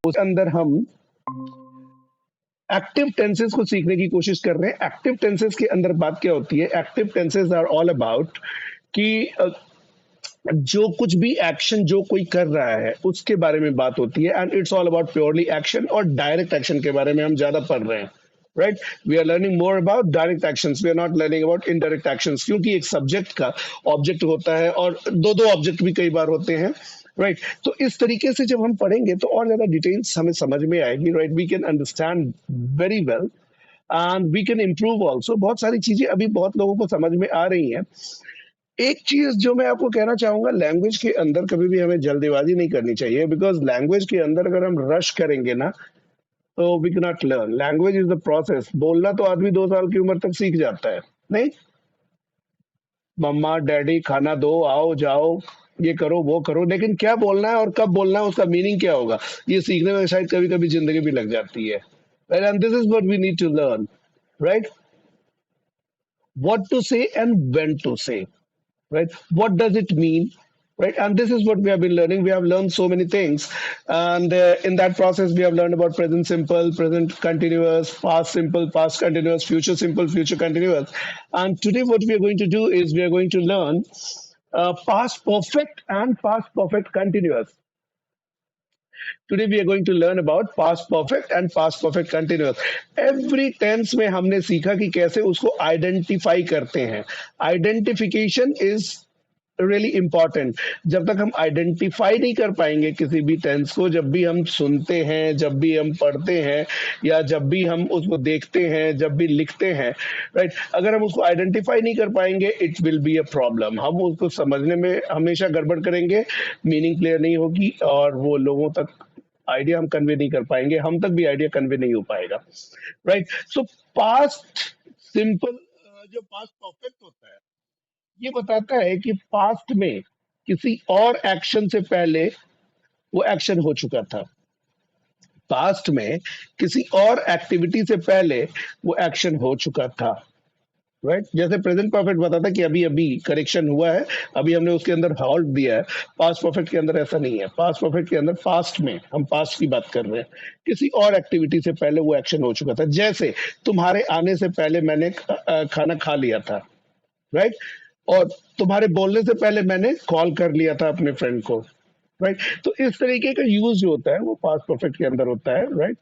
उसके अंदर हम एक्टिव टेंसेस को सीखने की कोशिश कर रहे हैं। एक्टिव टेंसेस के अंदर बात क्या होती है? Active tenses are all about कि जो कुछ भी एक्शन जो कोई कर रहा है उसके बारे में बात होती है, and it's all about purely action, और डायरेक्ट एक्शन के बारे में हम ज्यादा पढ़ रहे हैं। Right, we are learning more about direct actions, we are not learning about indirect actions, क्योंकि एक सब्जेक्ट का ऑब्जेक्ट होता है और दो दो ऑब्जेक्ट भी कई बार होते हैं। राइट, तो इस तरीके से जब हम पढ़ेंगे तो और ज्यादा डिटेल्स हमें समझ में आएगी। Right, we can understand very well and we can improve also. बहुत सारी चीजें अभी बहुत लोगों को समझ में आ रही हैं। एक चीज जो मैं आपको कहना चाहूंगा, लैंग्वेज के अंदर कभी भी हमें जल्दीबाजी नहीं करनी चाहिए, बिकॉज लैंग्वेज के अंदर अगर हम रश करेंगे ना तो we can not learn. Language is the process. बोलना तो आदमी 2 साल की उम्र तक सीख जाता है, नहीं? मम्मा डैडी खाना दो, आओ जाओ, ये करो वो करो, लेकिन क्या बोलना है और कब बोलना है, उसका मीनिंग क्या होगा, ये सीखने में शायद कभी कभी जिंदगी भी लग जाती है। And this is what we need to learn. Right, what to say and when to say. Right, what does it mean? Right, and this is what we have been learning. We have learned so many things, and in that process we have learned about present simple, present continuous, past simple, past continuous, future simple, future continuous. And today what we are going to do is we are going to learn past perfect and past perfect continuous. Today we are going to learn about past perfect and past perfect continuous. Every tense में हमने सीखा कि कैसे उसको identify करते हैं। Identification is really important. जब तक हम आइडेंटिफाई नहीं कर पाएंगे किसी भी टेंस को, जब भी हम सुनते हैं, जब भी हम पढ़ते हैं, या जब भी हम उसको देखते हैं, जब भी लिखते हैं, राइट, अगर हम उसको आइडेंटिफाई नहीं कर पाएंगे it will be a problem. हम उसको समझने में हमेशा गड़बड़ करेंगे, मीनिंग क्लियर नहीं होगी, और वो लोगों तक आइडिया हम कन्वे नहीं कर पाएंगे, हम तक भी आइडिया कन्वे नहीं हो पाएगा। राइट, सो पास्ट सिंपल जो पास्ट परफेक्ट होता है, ये बताता है कि पास्ट में किसी और एक्शन से पहले वो एक्शन हो चुका था। पास्ट में किसी और एक्टिविटी से पहले वो एक्शन हो चुका था। राइट, जैसे प्रेजेंट परफेक्ट बताता है कि अभी अभी करेक्शन हुआ है, अभी हमने उसके अंदर हॉल्ट दिया है। पास्ट परफेक्ट के अंदर ऐसा नहीं है। पास्ट परफेक्ट के अंदर पास्ट में हम पास्ट की बात कर रहे हैं, किसी और एक्टिविटी से पहले वो एक्शन हो चुका था। जैसे तुम्हारे आने से पहले मैंने खाना खा लिया था। राइट, और तुम्हारे बोलने से पहले मैंने कॉल कर लिया था अपने फ्रेंड को। राइट, तो इस तरीके का यूज जो होता है वो पास्ट परफेक्ट के अंदर होता है। राइट,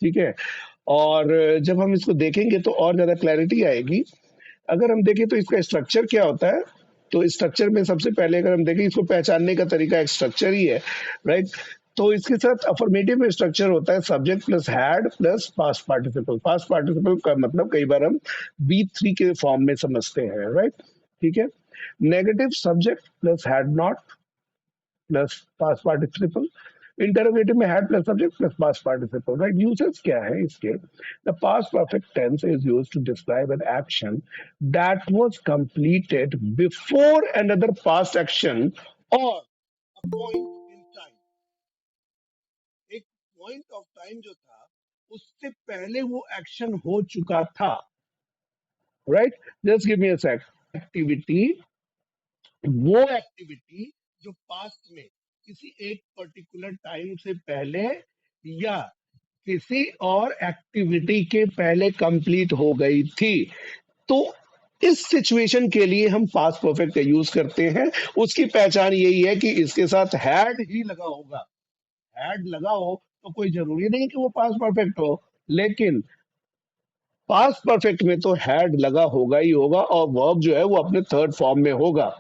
ठीक है। और जब हम इसको देखेंगे तो और ज्यादा क्लैरिटी आएगी। अगर हम देखें तो इसका स्ट्रक्चर क्या होता है, तो स्ट्रक्चर में सबसे पहले अगर हम देखें, इसको पहचानने का तरीका एक स्ट्रक्चर ही है। राइट, तो इसके साथ अफर्मेटिव में स्ट्रक्चर होता है subject plus had plus past participle. Past participle का मतलब कई बार हम बी3 के फॉर्म में समझते हैं। राइट, ठीक है। Negative subject plus had not plus past participle. Interrogative में had plus subject plus past participle. Right, usage क्या है इसके? The past perfect tense is used to describe an action that was completed before another past action or a point in time. एक point of time जो था उससे पहले वो action हो चुका था। Right, just give me a sec. Activity, वो एक्टिविटी जो पास्ट में किसी एक पर्टिकुलर टाइम से पहले या किसी और एक्टिविटी के पहले कंप्लीट हो गई थी, तो इस सिचुएशन के लिए हम पास्ट परफेक्ट का यूज करते हैं। उसकी पहचान यही है कि इसके साथ हैड ही लगा होगा। हैड लगा हो तो कोई जरूरी नहीं कि वो पास्ट परफेक्ट हो, लेकिन पास्ट परफेक्ट में तो हैड लगा होगा ही होगा, और वर्ब जो है वो अपने थर्ड फॉर्म में होगा।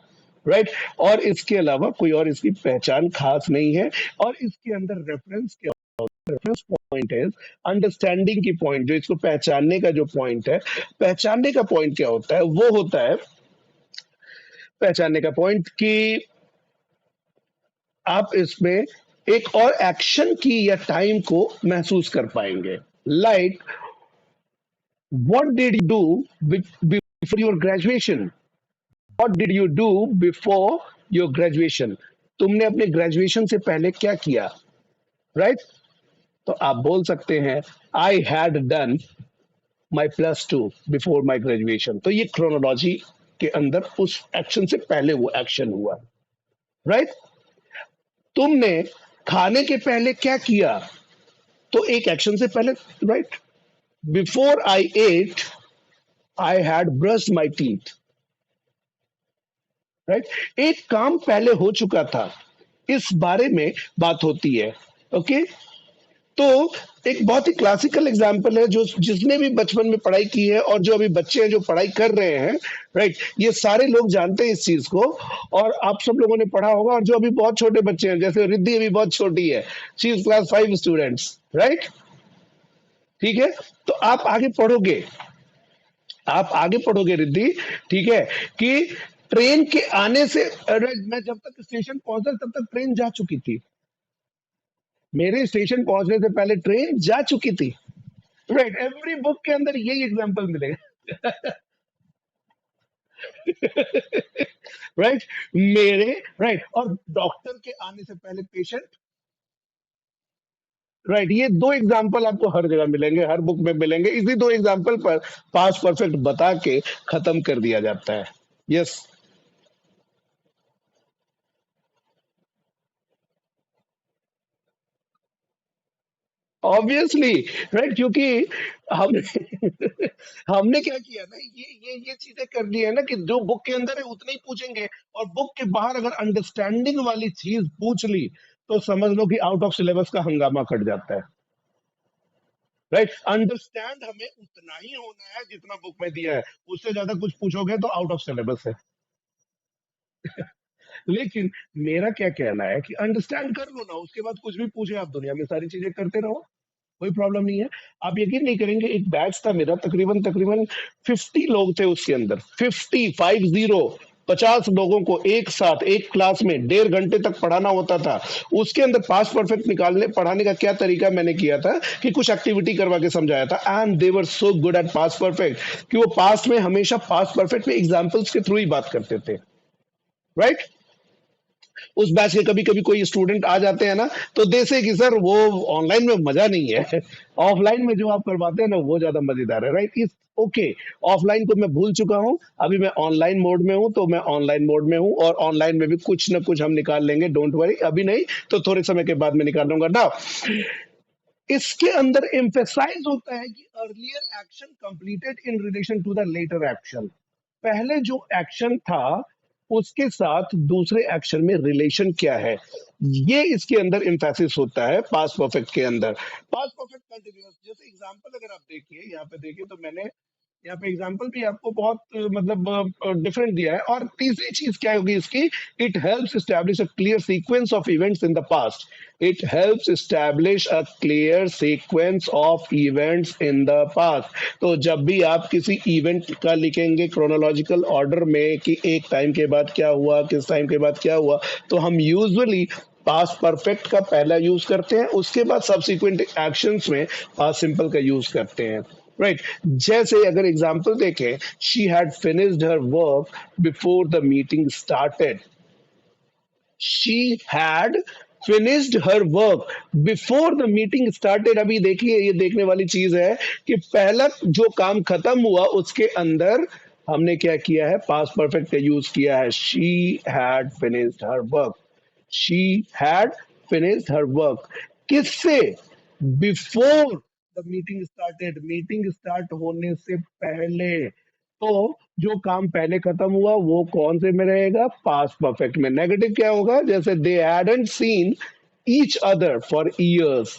राइट, और इसके अलावा कोई और इसकी पहचान खास नहीं है। और इसके अंदर रेफरेंस क्या, रेफरेंस पॉइंट है अंडरस्टैंडिंग की पॉइंट, जो इसको पहचानने का जो पॉइंट है। पहचानने का पॉइंट क्या होता है? वो होता है पहचानने का पॉइंट कि आप इसमें एक और एक्शन की या टाइम को महसूस कर पाएंगे। Like what did you do before your graduation? What did you do before your graduation? तुमने अपने ग्रेजुएशन से पहले क्या किया? राइट, तो आप बोल सकते हैं I had done my +2 before my graduation. तो ये क्रोनोलॉजी के अंदर उस एक्शन से पहले वो एक्शन हुआ। राइट, तुमने खाने के पहले क्या किया? तो एक एक्शन से पहले, right, before I ate I had brush my teeth, right, एक काम पहले हो चुका था, इस बारे में बात होती है। ओके, तो एक बहुत ही क्लासिकल एग्जांपल है, जो जिसने भी बचपन में पढ़ाई की है और जो अभी बच्चे हैं जो पढ़ाई कर रहे हैं, राइट, ये सारे लोग जानते हैं इस चीज को, और आप सब लोगों ने पढ़ा होगा। और जो अभी बहुत छोटे बच्चे हैं, जैसे रिद्धि अभी बहुत छोटी है, she is class 5 students, right, ठीक है, तो आप आगे पढ़ोगे रिद्धि, ठीक है, कि ट्रेन के आने से, अरे मैं जब तक स्टेशन पहुंचा तब तक ट्रेन जा चुकी थी, मेरे स्टेशन पहुंचने से पहले ट्रेन जा चुकी थी, राइट, एवरी बुक के अंदर यही एग्जांपल मिलेगा। राइट, मेरे, राइट, और डॉक्टर के आने से पहले पेशेंट, राइट, ये दो एग्जांपल आपको हर जगह मिलेंगे, हर बुक में मिलेंगे, इसी दो एग्जांपल पर पास्ट परफेक्ट बता के खत्म कर दिया जाता है। यस, ऑब्वियसली, राइट, क्योंकि हम हमने क्या किया ना, ये चीजें कर ली है ना, कि जो बुक के अंदर है उतने ही पूछेंगे, और बुक के बाहर अगर अंडरस्टैंडिंग वाली चीज पूछ ली तो समझ लो कि आउट ऑफ सिलेबस का हंगामा कट जाता है, राइट, अंडरस्टैंड हमें उतना ही होना है जितना बुक में दिया है, उससे ज्यादा कुछ पूछोगे तो आउट ऑफ सिलेबस है। लेकिन मेरा क्या कहना है कि अंडरस्टैंड कर लो ना, उसके बाद कुछ भी पूछे, आप दुनिया में सारी चीजें करते रहो, कोई प्रॉब्लम नहीं है। आप यकीन नहीं करेंगे, एक बैच था मेरा, तकरीबन तकरीबन 50 लोग थे उसके अंदर, 50 लोगों को एक साथ एक क्लास में 1.5 घंटे तक पढ़ाना होता था। उसके अंदर पास्ट परफेक्ट निकालने पढ़ाने का क्या तरीका मैंने किया था कि कुछ एक्टिविटी करवा के समझाया था, and they were so good at past perfect कि वो पास्ट में हमेशा पास्ट परफेक्ट में एग्जाम्पल्स के थ्रू ही बात करते थे, राइट। उस बैच के कभी कभी कोई स्टूडेंट आ जाते हैं ना, तो दे से कि सर वो ऑनलाइन में मजा नहीं है, ऑफलाइन में जो आप करवाते हैं ना वो ज्यादा मजेदार है, राइट, इस ओके, ऑफलाइन को मैं भूल चुका हूं, अभी मैं ऑनलाइन मोड में हूं, तो मैं ऑनलाइन मोड में हूं, और ऑनलाइन में भी कुछ ना कुछ हम निकाल लेंगे, डोंट वरी, अभी नहीं तो थोड़े समय के बाद मैं निकाल लूंगा ना। इसके अंदर एम्फेसाइज होता है कि earlier action completed in relation to the later action, पहले जो एक्शन था उसके साथ दूसरे एक्शन में रिलेशन क्या है, ये इसके अंदर एम्फेसिस होता है पास्ट परफेक्ट के अंदर। पास्ट परफेक्ट कंटिन्यूअस, जैसे एग्जांपल अगर आप देखिए, यहाँ पे देखिए, तो मैंने यहाँ पे एग्जांपल भी आपको बहुत मतलब डिफरेंट दिया है। और तीसरी चीज क्या होगी इसकी, it helps establish a clear sequence of events in the past, it helps establish a clear sequence of events in the past. तो जब भी आप किसी इवेंट का लिखेंगे क्रोनोलॉजिकल ऑर्डर में कि एक टाइम के बाद क्या हुआ, किस टाइम के बाद क्या हुआ, तो हम यूजुअली पास्ट परफेक्ट का पहला यूज करते हैं, उसके बाद सब्सिक्वेंट एक्शंस में पास्ट सिंपल का यूज करते हैं, राइट। जैसे अगर एग्जांपल देखें, she had finished her work before the meeting started, she had finished her work before the meeting started. अभी देखिए, ये देखने वाली चीज है कि पहला जो काम खत्म हुआ उसके अंदर हमने क्या किया है, पास्ट परफेक्ट का यूज किया है, she had finished her work, she had finished her work, किससे, before the meeting started, meeting start होने से पहले। तो जो काम पहले खत्म हुआ वो कौन से में रहेगा, पास्ट परफेक्ट में। नेगेटिव क्या होगा, जैसे दे hadn't seen each other for years,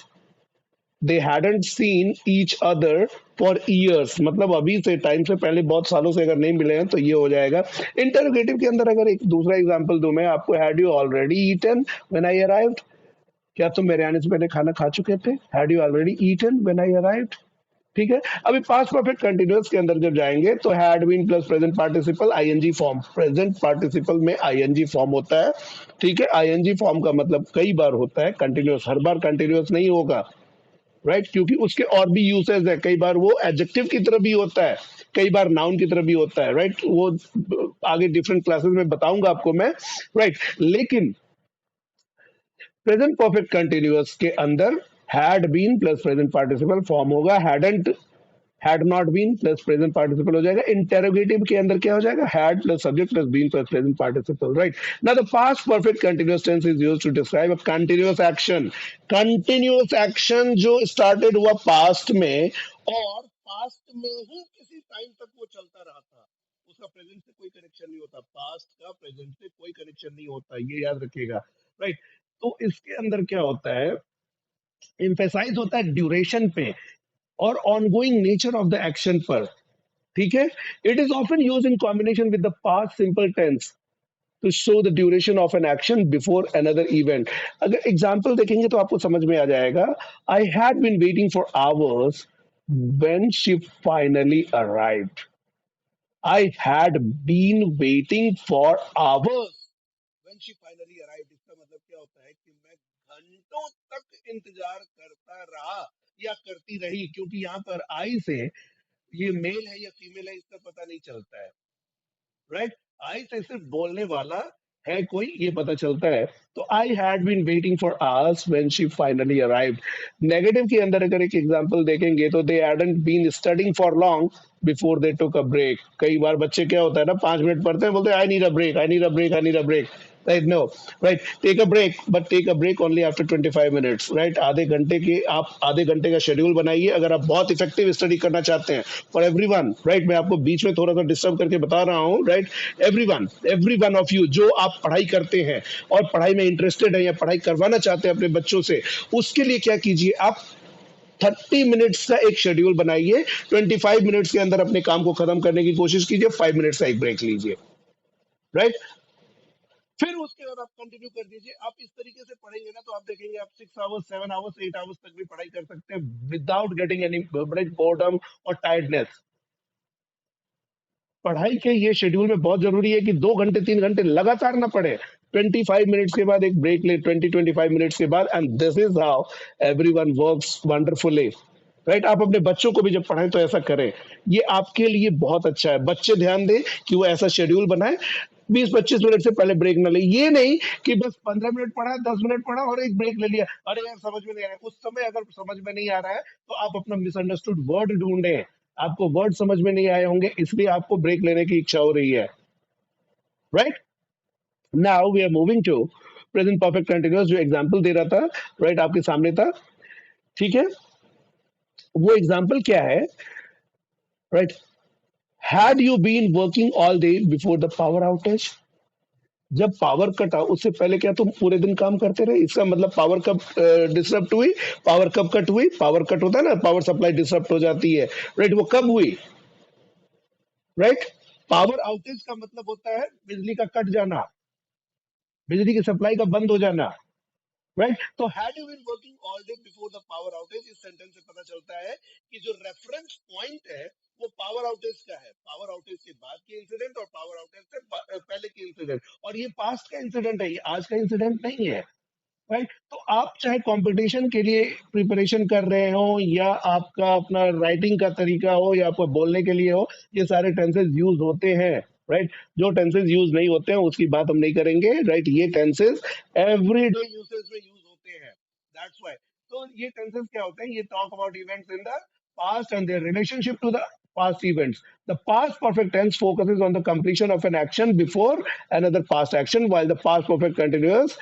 they hadn't seen each other for years, मतलब अभी से टाइम से पहले बहुत सालों से अगर नहीं मिले हैं तो ये हो जाएगा। इंटरोगेटिव के अंदर अगर एक दूसरा एग्जांपल दूं मैं आपको, had you already eaten when I arrived, क्या तुम मेरे आने से पहले खाना खा चुके थे, had you already eaten when I arrived, ठीक है। अभी पास्ट परफेक्ट कंटिन्यूअस के अंदर जब जाएंगे तो had been plus present participle ING form, present participle में आईएनजी फॉर्म होता है, ठीक है। आईएनजी फॉर्म का मतलब कई बार होता है, कंटिन्यूअस हर बार कंटिन्यूअस नहीं होगा, राइट, क्योंकि उसके और भी यूसेज है, कई बार वो एडजेक्टिव की तरह भी होता है, कई बार नाउन की तरह भी होता है, राइट, वो आगे डिफरेंट क्लासेस में बताऊंगा आपको मैं, राइट। लेकिन प्रेजेंट परफेक्ट कंटिन्यूअस के अंदर had been plus present participle form होगा, hadn't, had not been plus present participle हो जाएगा. इंटेरोगेटिव के अंदर क्या हो जाएगा? Had plus subject plus been plus present participle, right? Now the past perfect continuous tense is used to describe a continuous action. Continuous action जो started हुआ past में और पास्ट में ही किसी टाइम तक वो चलता रहा था, उसका प्रेजेंट से कोई कनेक्शन नहीं होता. पास्ट का प्रेजेंट से कोई कनेक्शन नहीं होता, ये याद रखिएगा, राइट? तो इसके अंदर क्या होता है? एम्फेसाइज होता है ड्यूरेशन पे और ongoing nature of the action पर. ठीक है? It is often use in combination with the past simple tense to show the duration of an action before another event. अगर एग्जाम्पल देखेंगे तो आपको समझ में आ जाएगा. I had been waiting for hours when she finally arrived. I had been waiting for hours when she finally arrived. इसका मतलब क्या होता है कि मैं घंटों तक इंतजार करता रहा या करती रही, क्योंकि यहाँ पर आई से ये मेल है या फीमेल है इसका पता नहीं चलता है, राइट? आई से सिर्फ बोलने वाला है कोई ये पता चलता है. तो I had been waiting for hours when she finally arrived. Negative के अंदर अगर एक एग्जांपल देखेंगे तो they hadn't been studying for long before they took a break. कई बार बच्चे क्या होता है ना, 5 मिनट पढ़ते हैं, बोलते हैं I need a break, I need a break, I need a break. Right? No, right? Take a break, but take a break only after 25 minutes, right? आधे घंटे का शेड्यूल बनाइए अगर आप बहुत इफेक्टिव स्टडी करना चाहते हैं. For everyone, right? मैं आपको बीच में थोड़ा सा डिस्टर्ब करके बता रहा हूँ, right? Every one of you जो आप पढ़ाई करते हैं और पढ़ाई में इंटरेस्टेड है या पढ़ाई करवाना चाहते हैं अपने बच्चों से, उसके लिए क्या कीजिए आप, 30 मिनट्स का एक शेड्यूल बनाइए. 25 मिनट्स के अंदर अपने काम को खत्म करने की कोशिश कीजिए. 5 मिनट्स का एक ब्रेक लीजिए, राइट? फिर उसके बाद आप कंटिन्यू कर दीजिए. आप इस तरीके से पढ़ेंगे ना तो आप देखेंगे आप 6 आवर्स, 7 आवर्स, 8 आवर्स तक भी पढ़ाई कर सकते हैं विदाउट गेटिंग एनी बोर्डम और टायर्डनेस. पढ़ाई के ये शेड्यूल में बहुत जरूरी है कि 2 घंटे 3 घंटे लगातार ना पढ़े. 25 मिनट्स के बाद एक ब्रेक ले, 20-25 मिनट्स के बाद, and this is how everyone works wonderfully, right? आप अपने बच्चों को भी जब पढ़ाएं तो ऐसा करें. ये आपके लिए बहुत अच्छा है. बच्चे ध्यान दें कि वो ऐसा शेड्यूल बनाए. 20-25 मिनट से पहले ब्रेक ना ले. ये नहीं कि बस 15 मिनट पढ़ा, 10 मिनट पढ़ा और एक ब्रेक ले लिया. अरे यार समझ में नहीं आ रहा है. उस समय अगर समझ में नहीं आ रहा है तो आप अपना मिसअंडरस्टूड वर्ड ढूंढें. आपको वर्ड समझ में नहीं आए होंगे इसलिए आपको ब्रेक लेने की इच्छा हो रही है, right? Now we are moving to present perfect continuous. जो एग्जांपल दे रहा था, राइट, आपके सामने था. ठीक है? वो एग्जांपल क्या है? Right? Had you been working all day before the power outage. जब पावर कटा उससे पहले क्या तुम पूरे दिन काम करते रहे? इसका मतलब पावर कब डिसरप्ट हुई, पावर कब कट हुई? पावर कट होता है ना, पावर सप्लाई डिसरप्ट हो जाती है, राइट? वो कब हुई, राइट? पावर आउटेज का मतलब होता है बिजली का कट जाना, बिजली की सप्लाई का बंद हो जाना, राइट? तो had you been working all day before the power outage, इस सेंटेंस से पता चलता है कि जो रेफरेंस पॉइंट है वो पावर आउटेज का है. पावर आउटेज के बाद के इंसिडेंट और पावर आउटेज से पहले के इंसिडेंट. और ये पास्ट का इंसिडेंट है, ये आज का इंसिडेंट नहीं है, राइट? तो आप चाहे कंपटीशन के लिए प्रिपरेशन कर रहे हो या आपका अपना राइटिंग का तरीका हो या आपको बोलने के लिए हो, ये सारे टेंसेस यूज होते हैं, राइट? जो टेंसेस यूज नहीं होते हैं उसकी बात हम नहीं करेंगे, राइट? ये टेंसेस एवरीडे यूसेज में यूज होते हैं, दैट्स व्हाई. तो ये टेंसेस क्या होते हैं? ये talk about events in the past and their relationship to the past events. The past perfect tense focuses on the completion of an action before another past action, while the past perfect continuous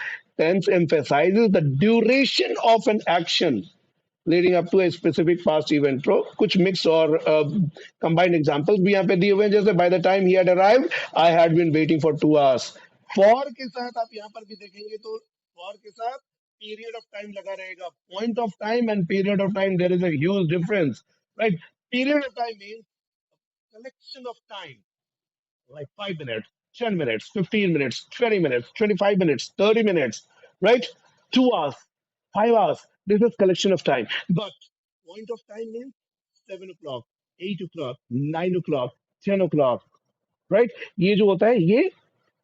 tense emphasizes the duration of an action leading up to a specific past event. तो कुछ mixed और combined examples भी यहाँ पे दिए हुए हैं, जैसे by the time he had arrived, I had been waiting for 2 hours. For के साथ आप यहाँ पर भी देखेंगे तो for के साथ period of time लगा रहेगा. Point of time and period of time, there is a huge difference, right? Period of time means collection of time, like 5 minutes, 10 minutes, 15 minutes, 20 minutes, 25 minutes, 30 minutes, right? 2 hours, 5 hours. This is collection of time. But point of time means 7 o'clock, 8 o'clock, 9 o'clock, 10 o'clock, right? ये जो होता है ये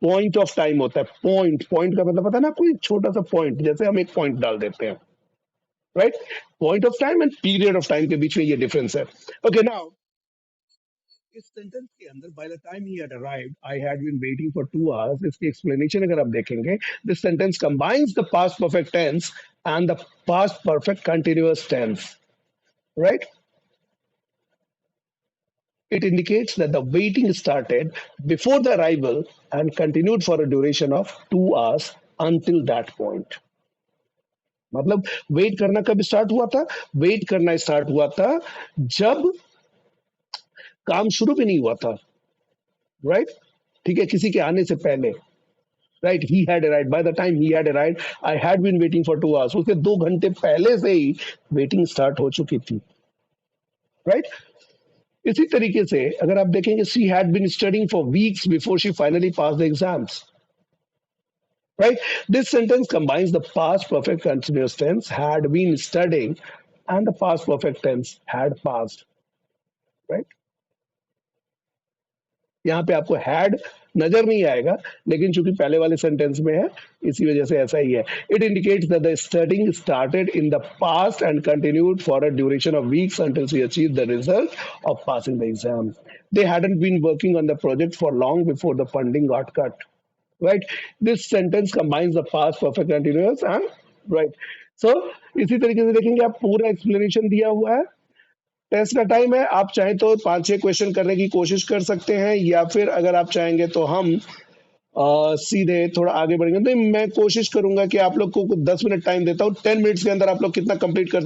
point of time होता है. Point का मतलब पता है ना आपको? एक छोटा सा पॉइंट, जैसे हम एक पॉइंट डाल देते हैं, right? Point of time and period of time के बीच में ये डिफरेंस है. ओके, नाउ इस सेंटेंस के अंदर by the time he had arrived I had been waiting for 2 hours, इसकी एक्सप्लेनेशन अगर आप देखेंगे, this sentence combines the past perfect tense and the past perfect continuous tense, right? It indicates that the waiting started before the arrival and continued for a duration of 2 hours until that point. मतलब wait करना कब start हुआ था? Wait करना start हुआ था जब काम शुरू भी नहीं हुआ था, राइट? ठीक है, किसी के आने से पहले, right? He had arrived, by the time he had arrived I had been waiting for 2 hours. उसके 2 घंटे पहले से ही वेटिंग स्टार्ट हो चुकी थी, राइट? इसी तरीके से अगर आप देखेंगे, she had been studying for weeks before she finally pass the exams, right? This sentence combines the past perfect continuous tense had been studying and the past perfect tense had passed, right? यहाँ पे आपको had नजर नहीं आएगा, लेकिन चूंकि पहले वाले सेंटेंस में है, इसी वजह से ऐसा ही है. It indicates that the studying started in the past and continued for a duration of weeks until she achieved the result of passing the exam. They hadn't been working on the project for long before the funding got cut. Right? This sentence combines the past perfect continuous and right. So इसी तरीके से देखेंगे, आप पूरा explanation दिया हुआ है. Test का टाइम है, आप चाहें तो 5-6 क्वेश्चन करने की कोशिश कर सकते हैं, या फिर अगर आप चाहेंगे तो हम सीधे थोड़ा आगे बढ़ेंगे. तो मैं कोशिश करूंगा कि आप लोग को 10 मिनट टाइम देता हूँ. 10 मिनट्स के अंदर आप लोग कितना कंप्लीट कर